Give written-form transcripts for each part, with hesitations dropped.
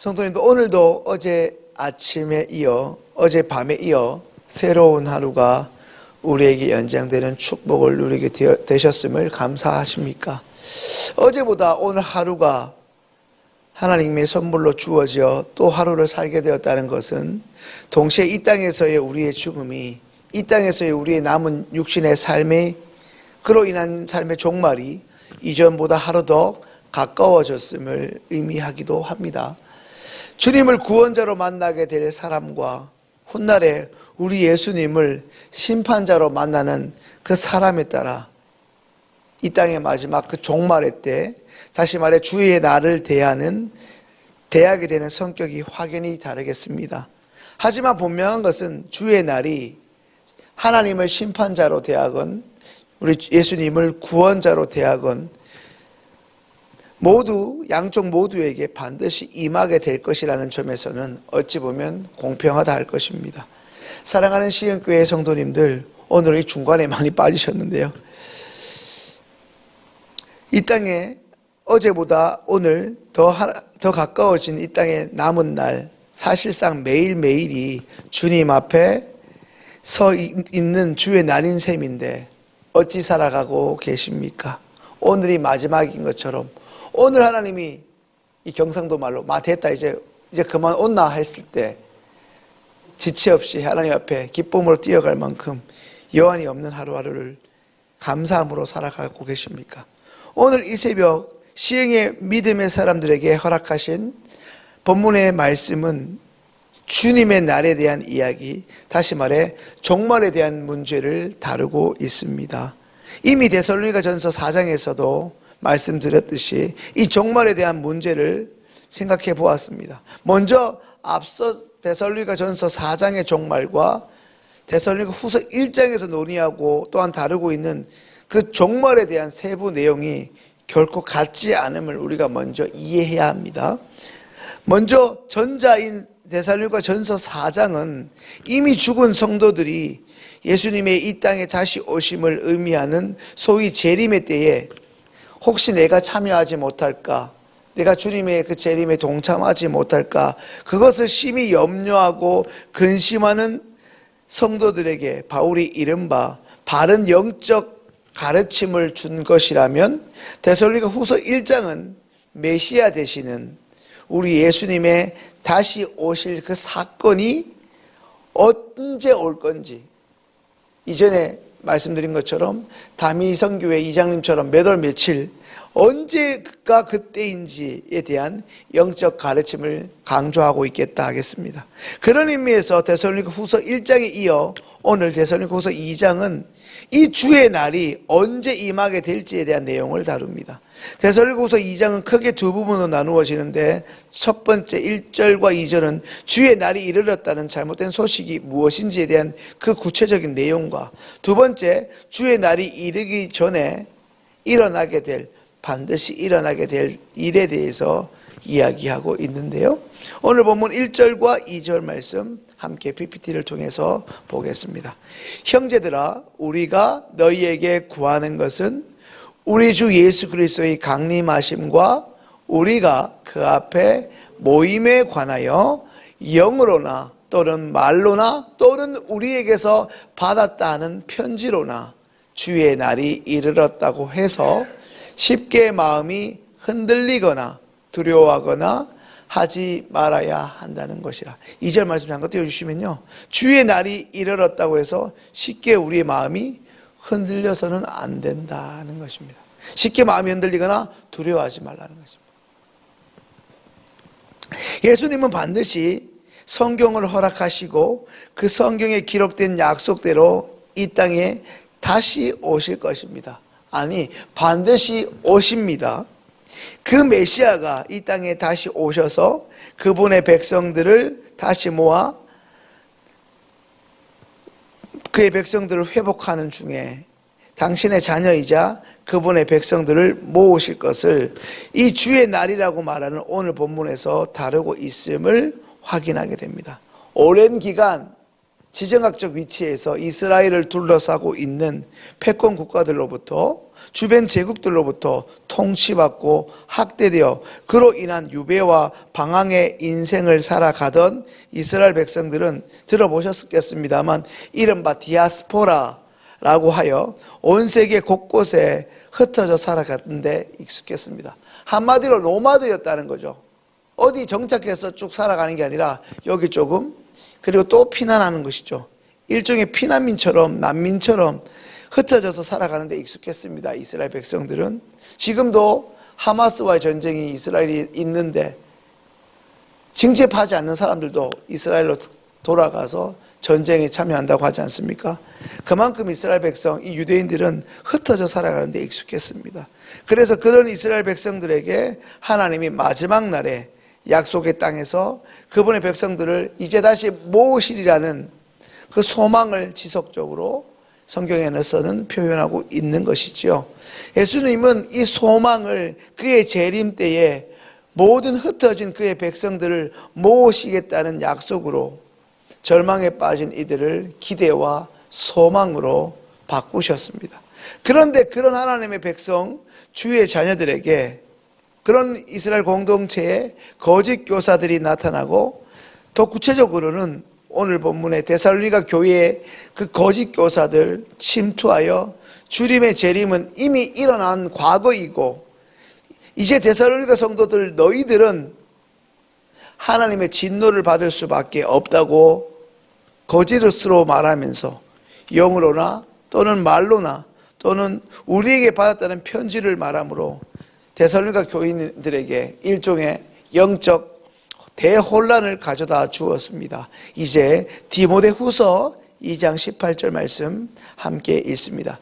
성도님들, 오늘도 어제 아침에 이어 어제 밤에 이어 새로운 하루가 우리에게 연장되는 축복을 누리게 되셨음을 감사하십니까? 어제보다 오늘 하루가 하나님의 선물로 주어져 또 하루를 살게 되었다는 것은 동시에 이 땅에서의 우리의 죽음이, 이 땅에서의 우리의 남은 육신의 삶이, 그로 인한 삶의 종말이 이전보다 하루 더 가까워졌음을 의미하기도 합니다. 주님을 구원자로 만나게 될 사람과 훗날에 우리 예수님을 심판자로 만나는 그 사람에 따라 이 땅의 마지막 그 종말의 때, 다시 말해 주의 날을 대하게 되는 성격이 확연히 다르겠습니다. 하지만 분명한 것은 주의 날이 하나님을 심판자로 대하건 우리 예수님을 구원자로 대하건 모두, 양쪽 모두에게 반드시 임하게 될 것이라는 점에서는 어찌 보면 공평하다 할 것입니다. 사랑하는 시흥교회 성도님들, 오늘 이 중간에 많이 빠지셨는데요. 이 땅에 어제보다 오늘 더 가까워진 이 땅에 남은 날, 사실상 매일매일이 주님 앞에 서 있는 주의 날인 셈인데 어찌 살아가고 계십니까? 오늘이 마지막인 것처럼 오늘 하나님이 이 경상도 말로 됐다 이제 그만 온나 했을 때 지체 없이 하나님 앞에 기쁨으로 뛰어갈 만큼 여한이 없는 하루하루를 감사함으로 살아가고 계십니까? 오늘 이 새벽 시흥의 믿음의 사람들에게 허락하신 본문의 말씀은 주님의 날에 대한 이야기, 다시 말해 종말에 대한 문제를 다루고 있습니다. 이미 데살로니가전서 4장에서도 말씀드렸듯이 이 종말에 대한 문제를 생각해 보았습니다. 먼저 앞서 데살로니가전서 4장의 종말과 데살로니가 후서 1장에서 논의하고 또한 다루고 있는 그 종말에 대한 세부 내용이 결코 같지 않음을 우리가 먼저 이해해야 합니다. 먼저 전자인 데살로니가전서 4장은 이미 죽은 성도들이 예수님의 이 땅에 다시 오심을 의미하는 소위 재림의 때에 혹시 내가 참여하지 못할까, 내가 주님의 그 재림에 동참하지 못할까, 그것을 심히 염려하고 근심하는 성도들에게 바울이 이른바 바른 영적 가르침을 준 것이라면, 데살로니가 후서 1장은 메시아 되시는 우리 예수님의 다시 오실 그 사건이 언제 올 건지, 이전에 말씀드린 것처럼 다미성교회 이장님처럼 몇 월 며칠 언제가 그때인지에 대한 영적 가르침을 강조하고 있겠다 하겠습니다. 그런 의미에서 데살로니가 후서 1장에 이어 오늘 데살로니가 후서 2장은 이 주의 날이 언제 임하게 될지에 대한 내용을 다룹니다. 데살로니가 후서 2장은 크게 두 부분으로 나누어지는데, 첫 번째 1절과 2절은 주의 날이 이르렀다는 잘못된 소식이 무엇인지에 대한 그 구체적인 내용과, 두 번째 주의 날이 이르기 전에 반드시 일어나게 될 일에 대해서 이야기하고 있는데요. 오늘 본문 1절과 2절 말씀 함께 PPT를 통해서 보겠습니다. 형제들아, 우리가 너희에게 구하는 것은 우리 주 예수 그리스도의 강림하심과 우리가 그 앞에 모임에 관하여 영으로나 또는 말로나 또는 우리에게서 받았다 하는 편지로나 주의 날이 이르렀다고 해서 쉽게 마음이 흔들리거나 두려워하거나 하지 말아야 한다는 것이라. 2절 말씀 잠깐 띄워주시면요, 주의 날이 이르렀다고 해서 쉽게 우리의 마음이 흔들려서는 안 된다는 것입니다. 쉽게 마음이 흔들리거나 두려워하지 말라는 것입니다. 예수님은 반드시 성경을 허락하시고 그 성경에 기록된 약속대로 이 땅에 다시 오실 것입니다. 아니, 반드시 오십니다. 그 메시아가 이 땅에 다시 오셔서 그분의 백성들을 다시 모아 그의 백성들을 회복하는 중에 당신의 자녀이자 그분의 백성들을 모으실 것을 이 주의 날이라고 말하는 오늘 본문에서 다루고 있음을 확인하게 됩니다. 오랜 기간 지정학적 위치에서 이스라엘을 둘러싸고 있는 패권 국가들로부터, 주변 제국들로부터 통치받고 학대되어 그로 인한 유배와 방황의 인생을 살아가던 이스라엘 백성들은 들어보셨겠습니다만 이른바 디아스포라라고 하여 온 세계 곳곳에 흩어져 살아갔는데 익숙했습니다. 한마디로 노마드였다는 거죠. 어디 정착해서 쭉 살아가는 게 아니라 여기 조금, 그리고 또 피난하는 것이죠. 일종의 피난민처럼, 난민처럼 흩어져서 살아가는데 익숙했습니다. 이스라엘 백성들은. 지금도 하마스와의 전쟁이 이스라엘이 있는데 징집하지 않는 사람들도 이스라엘로 돌아가서 전쟁에 참여한다고 하지 않습니까? 그만큼 이스라엘 백성, 이 유대인들은 흩어져 살아가는데 익숙했습니다. 그래서 그런 이스라엘 백성들에게 하나님이 마지막 날에 약속의 땅에서 그분의 백성들을 이제 다시 모으시리라는 그 소망을 지속적으로 성경에서는 표현하고 있는 것이지요. 예수님은 이 소망을 그의 재림 때에 모든 흩어진 그의 백성들을 모으시겠다는 약속으로 절망에 빠진 이들을 기대와 소망으로 바꾸셨습니다. 그런데 그런 하나님의 백성, 주의 자녀들에게 그런 이스라엘 공동체에 거짓 교사들이 나타나고, 더 구체적으로는 오늘 본문의 데살로니가 교회에 그 거짓 교사들 침투하여 주님의 재림은 이미 일어난 과거이고 이제 데살로니가 성도들 너희들은 하나님의 진노를 받을 수밖에 없다고 거짓으로 말하면서 영으로나 또는 말로나 또는 우리에게 받았다는 편지를 말함으로 데살로니가 교인들에게 일종의 영적 대혼란을 가져다 주었습니다. 이제 디모데후서 2장 18절 말씀 함께 읽습니다.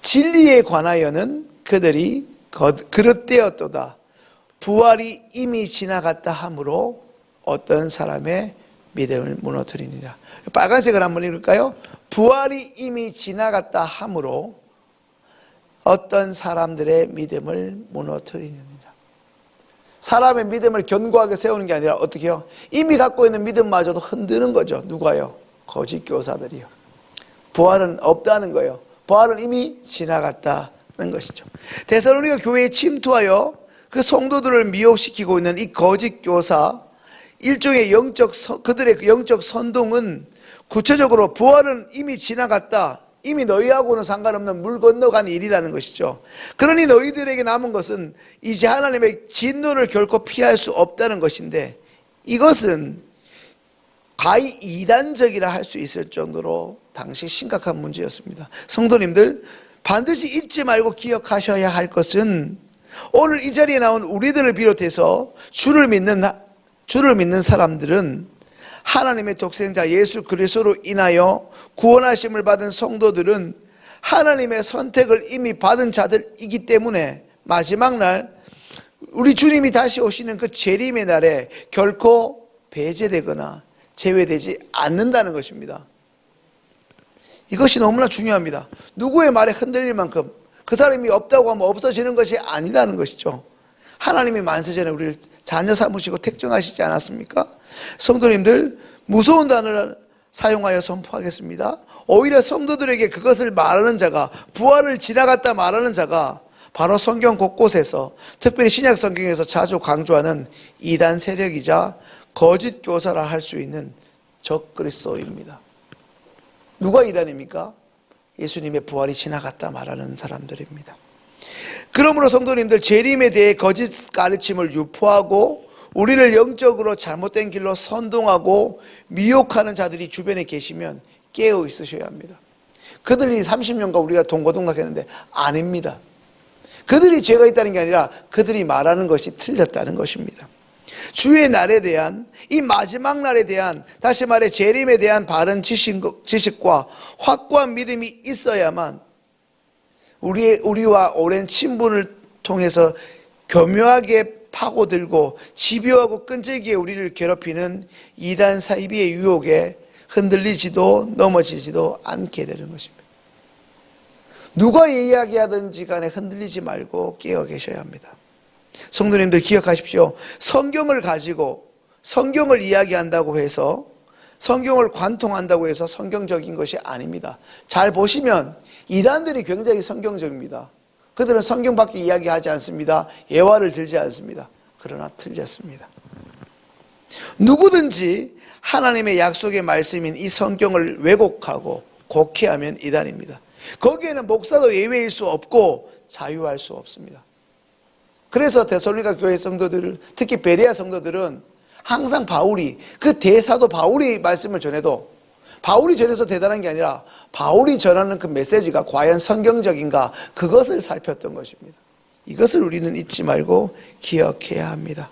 진리에 관하여는 그들이 그릇되었도다. 부활이 이미 지나갔다 하므로 어떤 사람의 믿음을 무너뜨리니라. 빨간색을 한번 읽을까요? 부활이 이미 지나갔다 하므로 어떤 사람들의 믿음을 무너뜨리느니라. 사람의 믿음을 견고하게 세우는 게 아니라 어떻게 해요? 이미 갖고 있는 믿음마저도 흔드는 거죠. 누가요? 거짓 교사들이요. 부활은 없다는 거예요. 부활은 이미 지나갔다는 것이죠. 데살로니가 교회에 침투하여 그 성도들을 미혹시키고 있는 이 거짓 교사, 일종의 그들의 영적 선동은 구체적으로 부활은 이미 지나갔다, 이미 너희하고는 상관없는 물 건너간 일이라는 것이죠. 그러니 너희들에게 남은 것은 이제 하나님의 진노를 결코 피할 수 없다는 것인데, 이것은 가히 이단적이라 할 수 있을 정도로 당시 심각한 문제였습니다. 성도님들, 반드시 잊지 말고 기억하셔야 할 것은 오늘 이 자리에 나온 우리들을 비롯해서 주를 믿는 사람들은 하나님의 독생자 예수 그리스도로 인하여 구원하심을 받은 성도들은 하나님의 선택을 이미 받은 자들이기 때문에 마지막 날 우리 주님이 다시 오시는 그 재림의 날에 결코 배제되거나 제외되지 않는다는 것입니다. 이것이 너무나 중요합니다. 누구의 말에 흔들릴 만큼 그 사람이 없다고 하면 없어지는 것이 아니라는 것이죠. 하나님이 만세전에 우리를 자녀 삼으시고 택정하시지 않았습니까? 성도님들, 무서운 단어를 사용하여 선포하겠습니다. 오히려 성도들에게 그것을 말하는 자가, 부활을 지나갔다 말하는 자가 바로 성경 곳곳에서, 특별히 신약 성경에서 자주 강조하는 이단 세력이자 거짓 교사라 할 수 있는 적그리스도입니다. 누가 이단입니까? 예수님의 부활이 지나갔다 말하는 사람들입니다. 그러므로 성도님들, 재림에 대해 거짓 가르침을 유포하고 우리를 영적으로 잘못된 길로 선동하고 미혹하는 자들이 주변에 계시면 깨어 있으셔야 합니다. 그들이 30년간 우리가 동고동락했는데 아닙니다. 그들이 죄가 있다는 게 아니라 그들이 말하는 것이 틀렸다는 것입니다. 주의 날에 대한, 이 마지막 날에 대한, 다시 말해 재림에 대한 바른 지식과 확고한 믿음이 있어야만 우리와 오랜 친분을 통해서 교묘하게 파고들고 집요하고 끈질기게 우리를 괴롭히는 이단 사이비의 유혹에 흔들리지도 넘어지지도 않게 되는 것입니다. 누가 이야기하든지 간에 흔들리지 말고 깨어 계셔야 합니다. 성도님들 기억하십시오. 성경을 가지고 성경을 이야기한다고 해서 성경을 관통한다고 해서 성경적인 것이 아닙니다. 잘 보시면 이단들이 굉장히 성경적입니다. 그들은 성경밖에 이야기하지 않습니다. 예화를 들지 않습니다. 그러나 틀렸습니다. 누구든지 하나님의 약속의 말씀인 이 성경을 왜곡하고 곡해하면 이단입니다. 거기에는 목사도 예외일 수 없고 자유할 수 없습니다. 그래서 데살로니가 교회 성도들, 특히 베레아 성도들은 항상 바울이, 그 대사도 바울이 말씀을 전해도 바울이 전해서 대단한 게 아니라 바울이 전하는 그 메시지가 과연 성경적인가, 그것을 살폈던 것입니다. 이것을 우리는 잊지 말고 기억해야 합니다.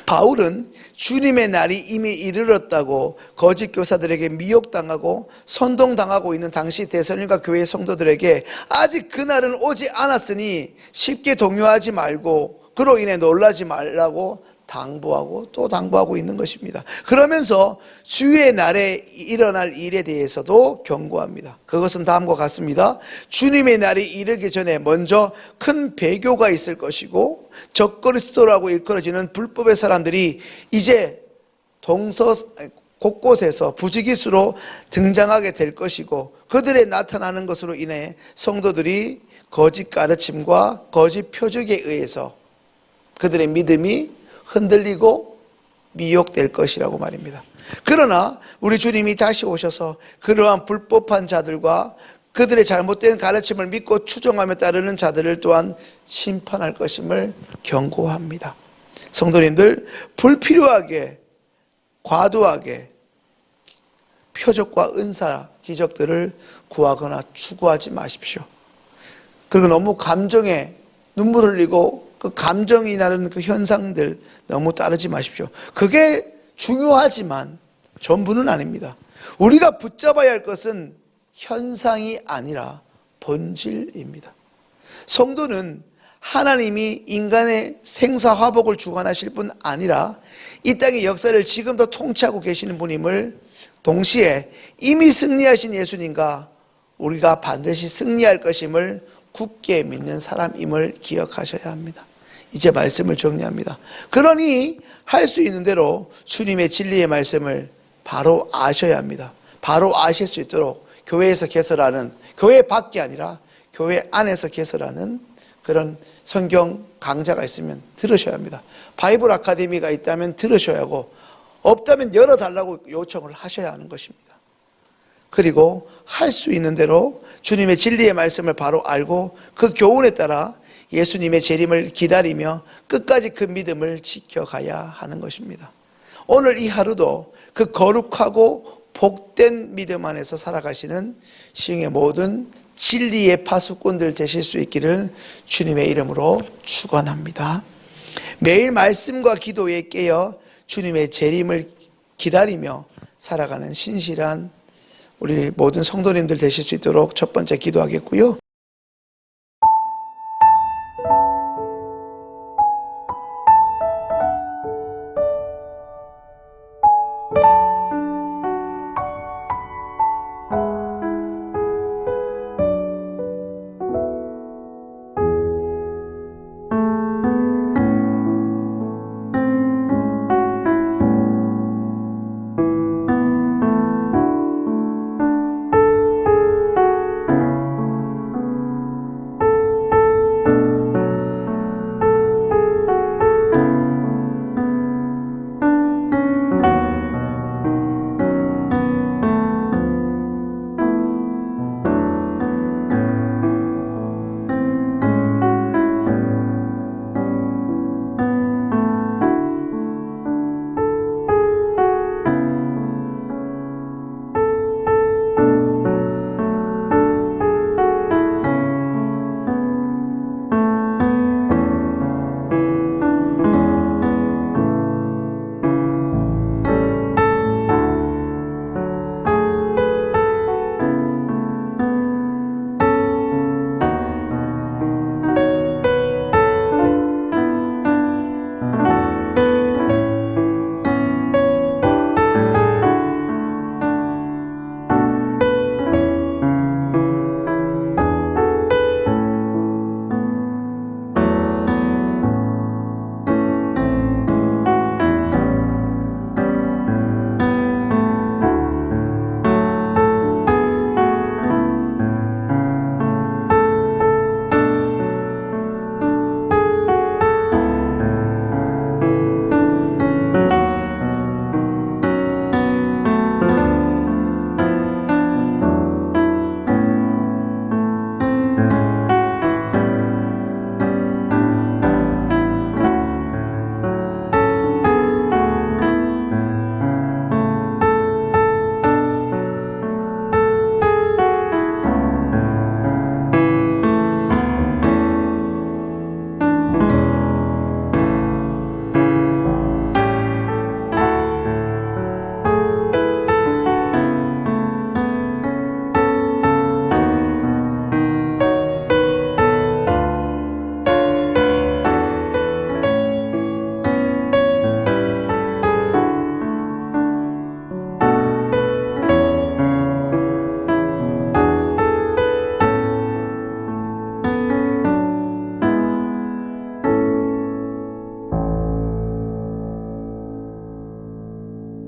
바울은 주님의 날이 이미 이르렀다고 거짓 교사들에게 미혹당하고 선동당하고 있는 당시 데살로니가 교회 성도들에게 아직 그날은 오지 않았으니 쉽게 동요하지 말고 그로 인해 놀라지 말라고 당부하고 또 당부하고 있는 것입니다. 그러면서 주의 날에 일어날 일에 대해서도 경고합니다. 그것은 다음과 같습니다. 주님의 날이 이르기 전에 먼저 큰 배교가 있을 것이고 적그리스도라고 일컬어지는 불법의 사람들이 이제 곳곳에서 부지기수로 등장하게 될 것이고 그들의 나타나는 것으로 인해 성도들이 거짓 가르침과 거짓 표적에 의해서 그들의 믿음이 흔들리고 미혹될 것이라고 말입니다. 그러나 우리 주님이 다시 오셔서 그러한 불법한 자들과 그들의 잘못된 가르침을 믿고 추종하며 따르는 자들을 또한 심판할 것임을 경고합니다. 성도님들, 불필요하게 과도하게 표적과 은사, 기적들을 구하거나 추구하지 마십시오. 그리고 너무 감정에 눈물 흘리고 그 감정이 나는 그 현상들 너무 따르지 마십시오. 그게 중요하지만 전부는 아닙니다. 우리가 붙잡아야 할 것은 현상이 아니라 본질입니다. 성도는 하나님이 인간의 생사화복을 주관하실 뿐 아니라 이 땅의 역사를 지금도 통치하고 계시는 분임을, 동시에 이미 승리하신 예수님과 우리가 반드시 승리할 것임을 굳게 믿는 사람임을 기억하셔야 합니다. 이제 말씀을 정리합니다. 그러니 할 수 있는 대로 주님의 진리의 말씀을 바로 아셔야 합니다. 바로 아실 수 있도록 교회에서 개설하는, 교회 밖이 아니라 교회 안에서 개설하는 그런 성경 강좌가 있으면 들으셔야 합니다. 바이블 아카데미가 있다면 들으셔야 하고, 없다면 열어달라고 요청을 하셔야 하는 것입니다. 그리고 할 수 있는 대로 주님의 진리의 말씀을 바로 알고 그 교훈에 따라 예수님의 재림을 기다리며 끝까지 그 믿음을 지켜가야 하는 것입니다. 오늘 이 하루도 그 거룩하고 복된 믿음 안에서 살아가시는 시흥의 모든 진리의 파수꾼들 되실 수 있기를 주님의 이름으로 축원합니다. 매일 말씀과 기도에 깨어 주님의 재림을 기다리며 살아가는 신실한 우리 모든 성도님들 되실 수 있도록 첫 번째 기도하겠고요.